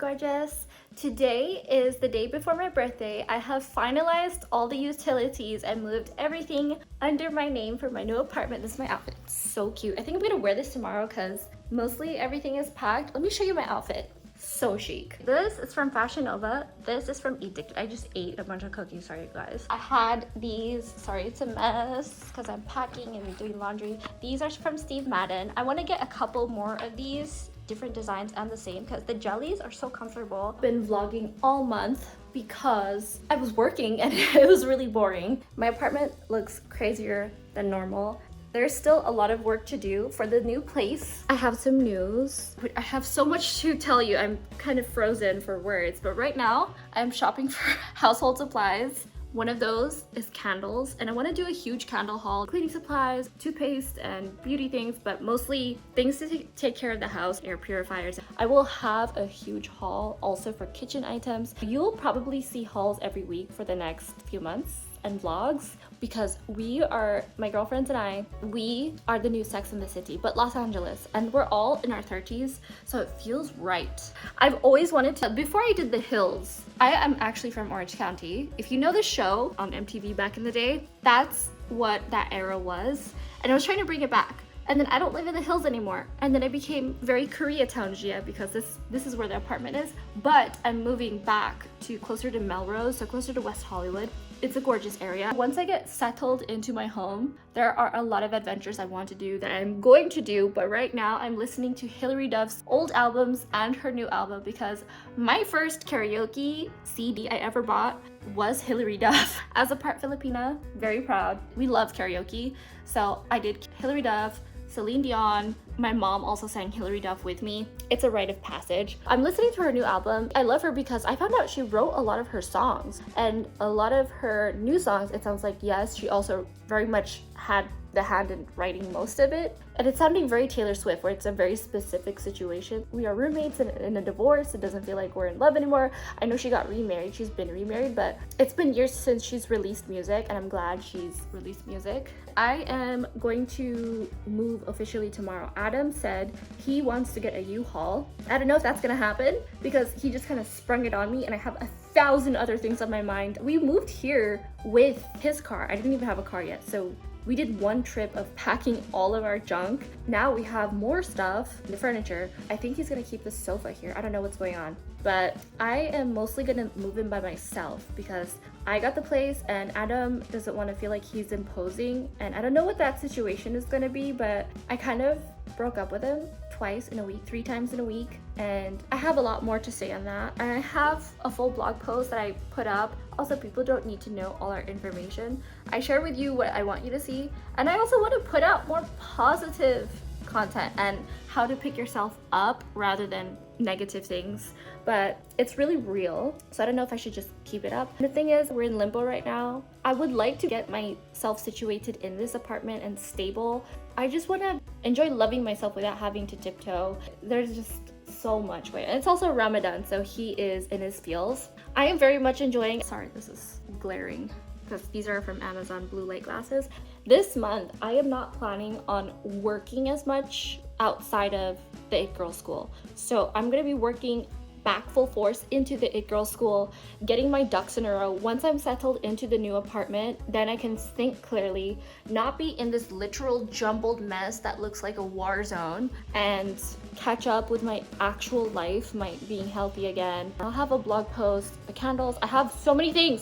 gorgeous. Today is the day before my birthday. I have finalized all the utilities and moved everything under my name for my new apartment. This is my outfit. It's so cute. I think I'm gonna wear this tomorrow because mostly everything is packed. Let me show you my outfit. So chic. This is from Fashion Nova. This is from Edict. I just ate a bunch of cookies, sorry guys. I had these, sorry it's a mess because I'm packing and doing laundry. These are from Steve Madden. I want to get a couple more of these different designs and the same because the jellies are so comfortable. Been vlogging all month because I was working and it was really boring. My apartment looks crazier than normal. There's still a lot of work to do for the new place. I have some news. I have so much to tell you. I'm kind of frozen for words, but right now I'm shopping for household supplies. One of those is candles, and I want to do a huge candle haul. Cleaning supplies, toothpaste, and beauty things, but mostly things to take care of the house, air purifiers. I will have a huge haul also for kitchen items. You'll probably see hauls every week for the next few months and vlogs because my girlfriends and I, we are the new Sex in the City, but Los Angeles, and we're all in our 30s, so it feels right. I've always wanted to, before I did The Hills, I am actually from Orange County. If you know the show on MTV back in the day, that's what that era was, and I was trying to bring it back. And then I don't live in the hills anymore. And then I became very Koreatown-gia because this is where the apartment is. But I'm moving back to closer to Melrose, so closer to West Hollywood. It's a gorgeous area. Once I get settled into my home, there are a lot of adventures I want to do that I'm going to do. But right now I'm listening to Hilary Duff's old albums and her new album because my first karaoke CD I ever bought was Hilary Duff. As a part Filipina, very proud. We love karaoke. So I did Hilary Duff, Celine Dion. My mom also sang Hilary Duff with me. It's a rite of passage. I'm listening to her new album. I love her because I found out she wrote a lot of her songs, and a lot of her new songs, it sounds like, yes, she also very much had the hand in writing most of it. And it's sounding very Taylor Swift, where it's a very specific situation. We are roommates in a divorce. It doesn't feel like we're in love anymore. I know she got remarried. She's been remarried, but it's been years since she's released music, and I'm glad she's released music. I am going to move officially tomorrow. Adam said he wants to get a U-Haul. I don't know if that's gonna happen because he just kind of sprung it on me, and I have 1,000 other things on my mind. We moved here with his car. I didn't even have a car yet, so we did one trip of packing all of our junk. Now we have more stuff, the furniture. I think he's gonna keep the sofa here. I don't know what's going on, but I am mostly gonna move in by myself because I got the place and Adam doesn't want to feel like he's imposing. And I don't know what that situation is gonna be, but I kind of broke up with him twice in a week, 3 times in a week, and I have a lot more to say on that. And I have a full blog post that I put up. Also, people don't need to know all our information. I share with you what I want you to see, and I also want to put out more positive content and how to pick yourself up rather than negative things, but it's really real, so I don't know if I should just keep it up. The thing is, we're in limbo right now. I would like to get myself situated in this apartment and stable. I just want to enjoy loving myself without having to tiptoe. There's just so much way, and it's also Ramadan, so he is in his feels. I am very much enjoying, sorry this is glaring because these are from Amazon blue light glasses. This month I am not planning on working as much outside of the It Girl School, so I'm gonna be working back full force into the It Girl School, getting my ducks in a row. Once I'm settled into the new apartment, then I can think clearly, not be in this literal jumbled mess that looks like a war zone, and catch up with my actual life, my being healthy again. I'll have a blog post, the candles. I have so many things,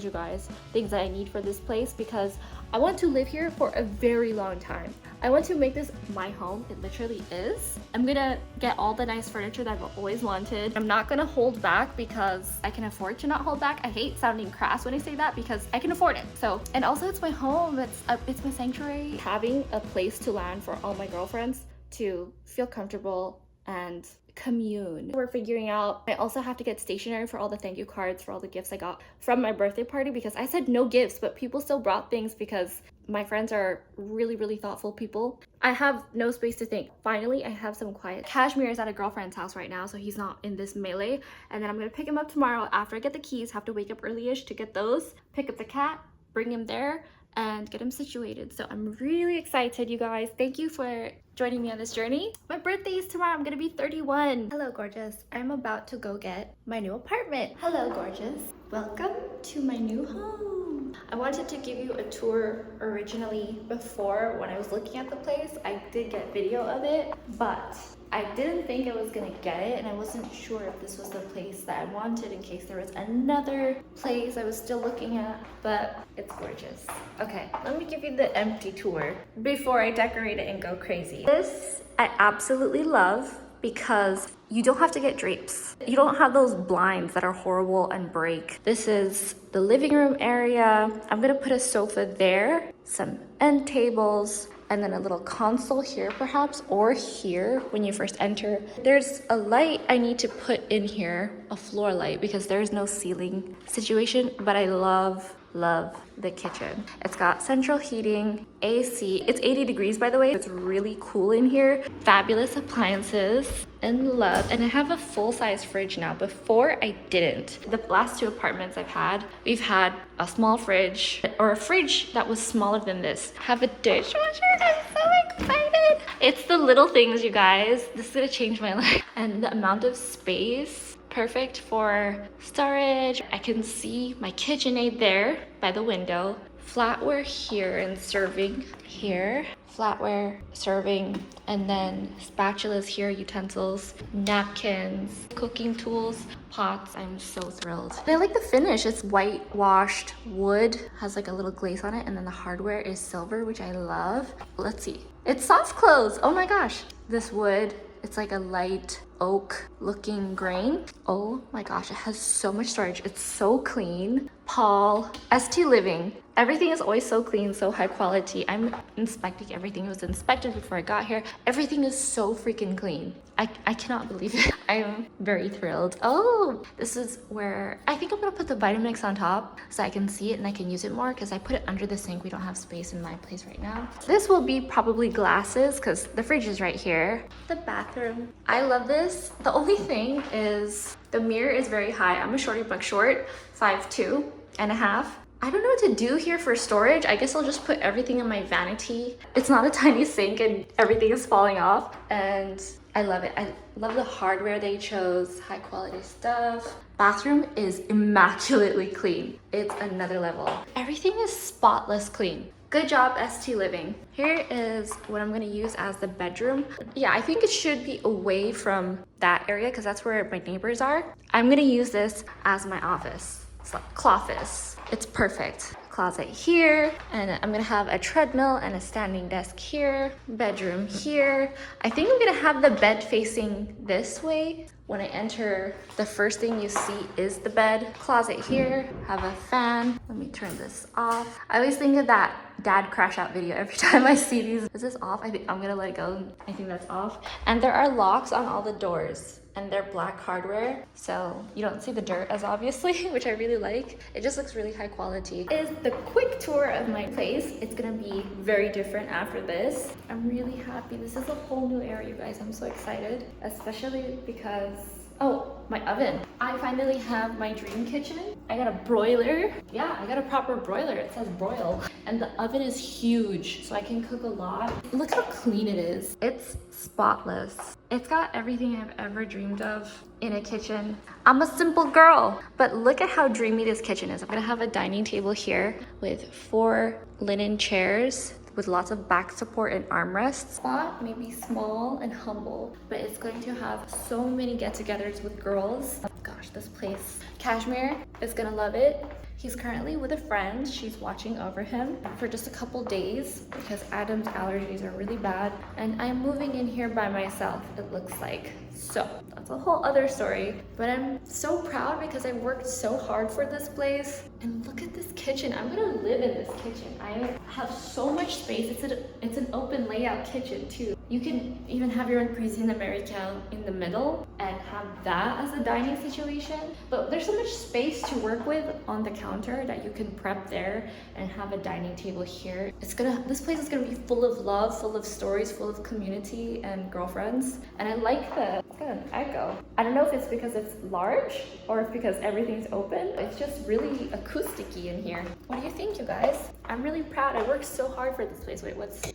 you guys. Things that I need for this place because I want to live here for a very long time. I want to make this my home. It literally is. I'm gonna get all the nice furniture that I've always wanted. I'm not gonna hold back because I can afford to not hold back. I hate sounding crass when I say that because I can afford it. So, and also it's my home. It's my sanctuary. Having a place to land for all my girlfriends to feel comfortable and commune. We're figuring out. I also have to get stationery for all the thank you cards for all the gifts I got from my birthday party because I said no gifts, but people still brought things because my friends are really thoughtful people. I have no space to think. Finally, I have some quiet. Kashmir is at a girlfriend's house right now, so he's not in this melee. And then I'm gonna pick him up tomorrow after I get the keys. Have to wake up early-ish to get those. Pick up the cat, bring him there, and get him situated. So I'm really excited, you guys. Thank you for joining me on this journey. My birthday is tomorrow. I'm gonna be 31. Hello, gorgeous. I'm about to go get my new apartment. Hello, gorgeous. Welcome to my new home. I wanted to give you a tour originally before when I was looking at the place. I did get video of it, but I didn't think I was gonna get it, and I wasn't sure if this was the place that I wanted in case there was another place I was still looking at, but it's gorgeous. Okay, let me give you the empty tour before I decorate it and go crazy. This I absolutely love because you don't have to get drapes. You don't have those blinds that are horrible and break. This is the living room area. I'm gonna put a sofa there, some end tables, and then a little console here perhaps, or here when you first enter. There's a light I need to put in here, a floor light, because there's no ceiling situation, but I love the kitchen. It's got central heating, AC. It's 80 degrees, by the way. It's really cool in here. Fabulous appliances and love. And I have a full-size fridge now. Before I didn't. The last two apartments I've had, we've had a small fridge or a fridge that was smaller than this. Have a dishwasher. I'm so excited. It's the little things, you guys. This is gonna change my life. And the amount of space, perfect for storage. I can see my KitchenAid there by the window. Flatware here and serving here. Flatware, serving, and then spatulas here, utensils, napkins, cooking tools, pots. I'm so thrilled. And I like the finish. It's whitewashed wood, has like a little glaze on it, and then the hardware is silver, which I love. Let's see. It's soft close. Oh my gosh. This wood, it's like a light oak looking grain. Oh my gosh, it has so much storage. It's so clean. Paul, ST Living. Everything is always so clean, so high quality. I'm inspecting everything. It was inspected before I got here. Everything is so freaking clean. I cannot believe it. I'm very thrilled. Oh, this is where I think I'm gonna put the Vitamix on top so I can see it and I can use it more, because I put it under the sink. We don't have space in my place right now. This will be probably glasses because the fridge is right here. The bathroom. I love this. The only thing is the mirror is very high. I'm a shorty buck short, 5'2" and a half. I don't know what to do here for storage. I guess I'll just put everything in my vanity. It's not a tiny sink and everything is falling off. And I love it. I love the hardware they chose, high quality stuff. Bathroom is immaculately clean. It's another level. Everything is spotless clean. Good job, ST Living. Here is what I'm gonna use as the bedroom. Yeah, I think it should be away from that area because that's where my neighbors are. I'm gonna use this as my office. It's like cloffice. It's perfect. Closet here, and I'm gonna have a treadmill and a standing desk here. Bedroom here. I think I'm gonna have the bed facing this way. When I enter, the first thing you see is the bed. Closet here, have a fan. Let me turn this off. I always think of that dad crash out video every time I see these. Is this off? I think I'm gonna let it go. I think that's off. And there are locks on all the doors, and they're black hardware, so you don't see the dirt as obviously, which I really like. It just looks really high quality. Is the quick tour of my place. It's gonna be very different after this. I'm really happy. This is a whole new area, you guys. I'm so excited, especially because, oh, my oven. I finally have my dream kitchen. I got a broiler. Yeah, I got a proper broiler. It says broil. And the oven is huge, so I can cook a lot. Look how clean it is. It's spotless. It's got everything I've ever dreamed of in a kitchen. I'm a simple girl, but look at how dreamy this kitchen is. I'm gonna have a dining table here with 4 linen chairs with lots of back support and armrests. Spot may be small and humble, but it's going to have so many get-togethers with girls. Oh gosh, this place. Cashmere is gonna love it. He's currently with a friend. She's watching over him for just a couple days because Adam's allergies are really bad. And I'm moving in here by myself, it looks like. So that's a whole other story. But I'm so proud because I worked so hard for this place. And look at this kitchen. I'm gonna live in this kitchen. I have so much space. It's an open layout kitchen too. You can even have your own cuisine American in the middle and have that as a dining situation. But there's so much space to work with on the counter that you can prep there and have a dining table here. This place is gonna be full of love, full of stories, full of community and girlfriends. And I like it's got an echo. I don't know if it's because it's large or if because everything's open. It's just really acousticy in here. What do you think, you guys? I'm really proud. I worked so hard for this place. Wait, what's...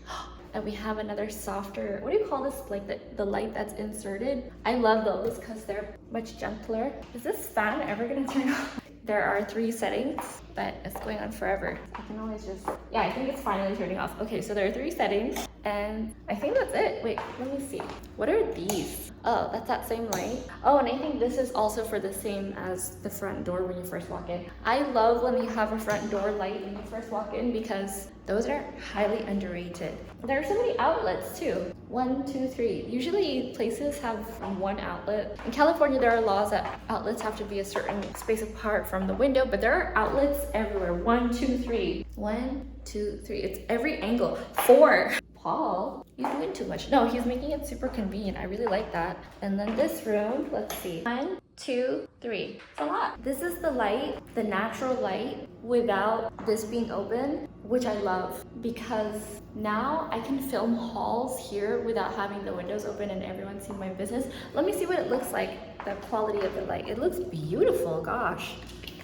And we have another softer, what do you call this? Like the light that's inserted. I love those because they're much gentler. Is this fan ever gonna turn off? There are 3 settings, but it's going on forever. I can always just, yeah, I think it's finally turning off. Okay, so there are 3 settings and I think that's it. Wait, let me see. What are these? Oh, that's that same light. Oh, and I think this is also for the same as the front door when you first walk in. I love when you have a front door light when you first walk in because those are highly underrated. There are so many outlets too. 1, 2, 3. Usually places have 1 outlet. In California, there are laws that outlets have to be a certain space apart from the window, but there are outlets everywhere. 1, 2, 3. 1, 2, 3. It's every angle. 4. Paul, you're doing too much. No, he's making it super convenient. I really like that. And then this room, let's see. 1, 2, 3. It's a lot. This is the light, the natural light without this being open, which I love because now I can film hauls here without having the windows open and everyone seeing my business. Let me see what it looks like, the quality of the light. It looks beautiful, gosh.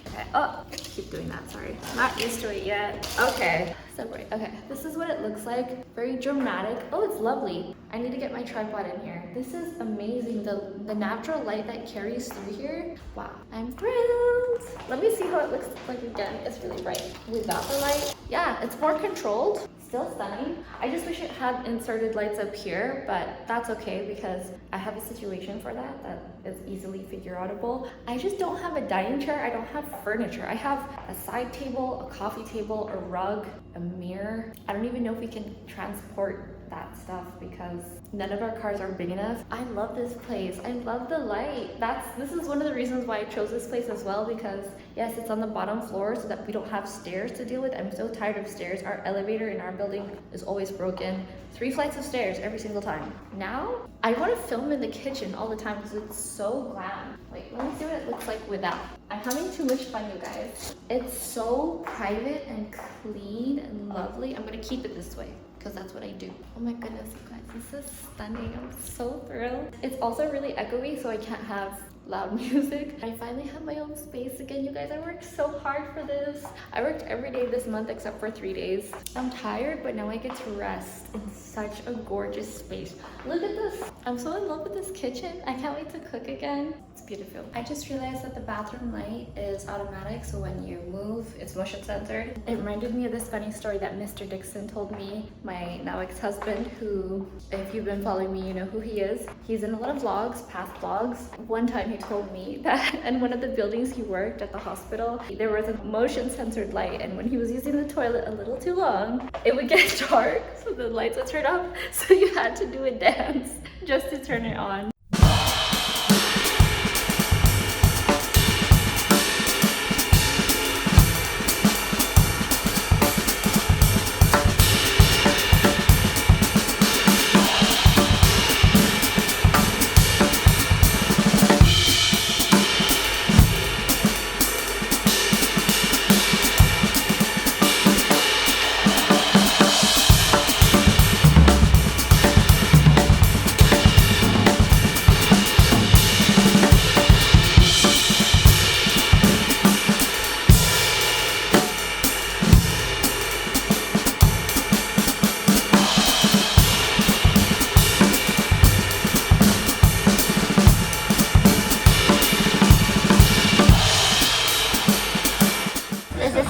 Okay. Oh, keep doing that, sorry. Not used to it yet. Okay, separate. Okay, this is what it looks like. Very dramatic. Oh, it's lovely. I need to get my tripod in here. This is amazing. The natural light that carries through here. Wow, I'm thrilled. Let me see how it looks like again. It's really bright. Without the light, yeah, it's more controlled. Still stunning. I just wish it had inserted lights up here, but that's okay because I have a situation for that is easily figure outable. I just don't have a dining chair. I don't have furniture. I have a side table, a coffee table, a rug, a mirror. I don't even know if we can transport that stuff because none of our cars are big enough. I love this place. I love the light. This is one of the reasons why I chose this place as well because yes, it's on the bottom floor so that we don't have stairs to deal with. I'm so tired of stairs. Our elevator in our building is always broken. 3 flights of stairs every single time. Now, I want to film in the kitchen all the time because it's so glam. Wait, let me see what it looks like without. I'm having too much fun, you guys. It's so private and clean and lovely. I'm gonna keep it this way because that's what I do. Oh my goodness, you guys, this is stunning. I'm so thrilled. It's also really echoey, so I can't have loud music. I finally have my own space again, you guys. I worked so hard for this. I worked every day this month except for 3 days. I'm tired, but now I get to rest in such a gorgeous space. Look at this. I'm so in love with this kitchen. I can't wait to cook again. It's beautiful. I just realized that the bathroom light is automatic, so when you move, it's motion censored. It reminded me of this funny story that Mr. Dixon told me, my now ex-husband, who, if you've been following me, you know who he is. He's in a lot of vlogs, past vlogs. One time he told me that in one of the buildings he worked at the hospital, there was a motion censored light, and when he was using the toilet a little too long, it would get dark, so the lights would turn off, so you had to do a dance just to turn it on.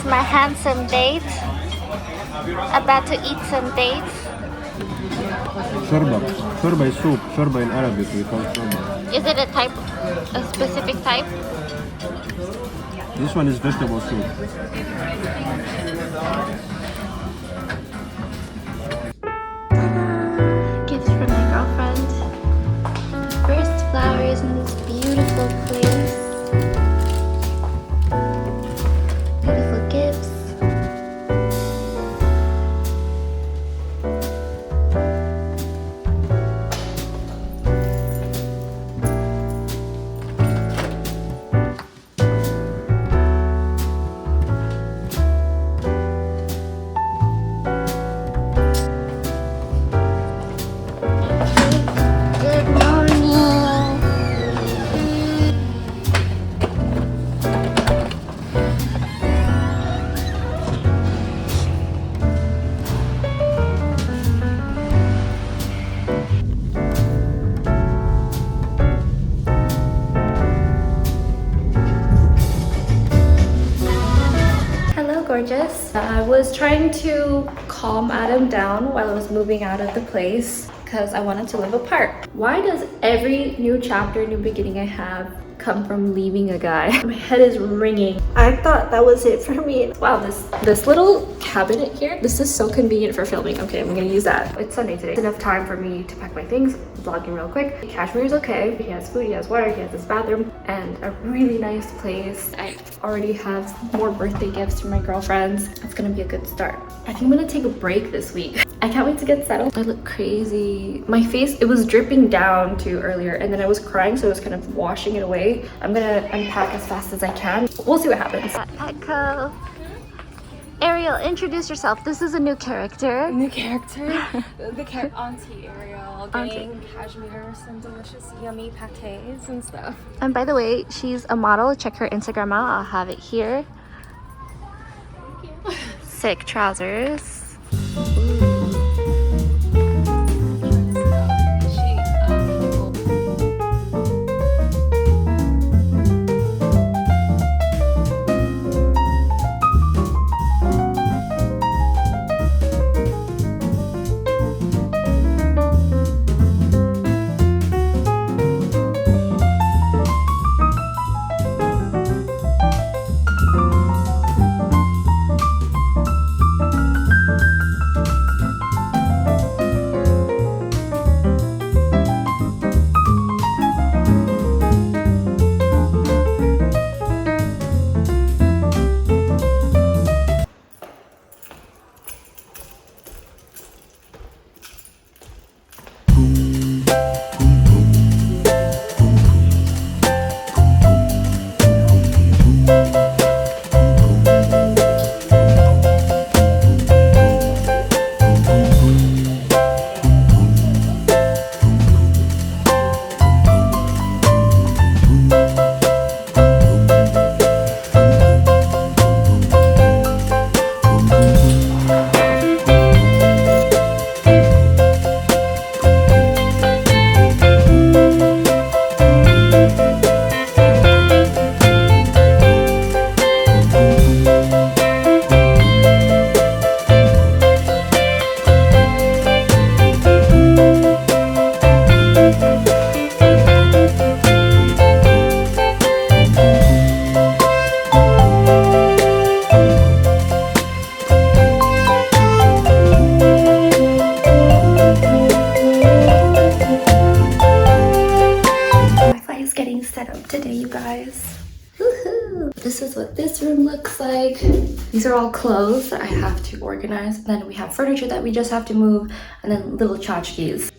My handsome date, about to eat some dates. Shorba. Shorba is soup. Shorba in Arabic we call shorba. Is it a type, a specific type? This one is vegetable soup. Gifts from my girlfriend. First flowers in this beautiful place. Beautiful gifts. gorgeous. I was trying to calm Adam down while I was moving out of the place because I wanted to live apart. Why does every new chapter, new beginning I have come from leaving a guy? My head is ringing. I thought that was it for me. Wow, this little cabinet here, this is so convenient for filming. Okay, I'm gonna use that. It's Sunday today. It's enough time for me to pack my things, vlogging real quick. Kashmir is okay. He has food, he has water, he has his bathroom, and a really nice place. I already have more birthday gifts from my girlfriends. It's gonna be a good start. I think I'm gonna take a break this week. I can't wait to get settled. I look crazy. My face, it was dripping down too earlier, and then I was crying, so I was kind of washing it away. I'm gonna unpack as fast as I can. We'll see what happens. Echo. Ariel, introduce yourself. This is a new character. New character? the Auntie Ariel, getting Kashmir some delicious, yummy pates and stuff. And by the way, she's a model. Check her Instagram out. I'll have it here. Thank you. Sick trousers. Wi-Fi is getting set up today, you guys. Woohoo! This is what this room looks like. These are all clothes that I have to organize. And then we have furniture that we just have to move, and then little tchotchkes.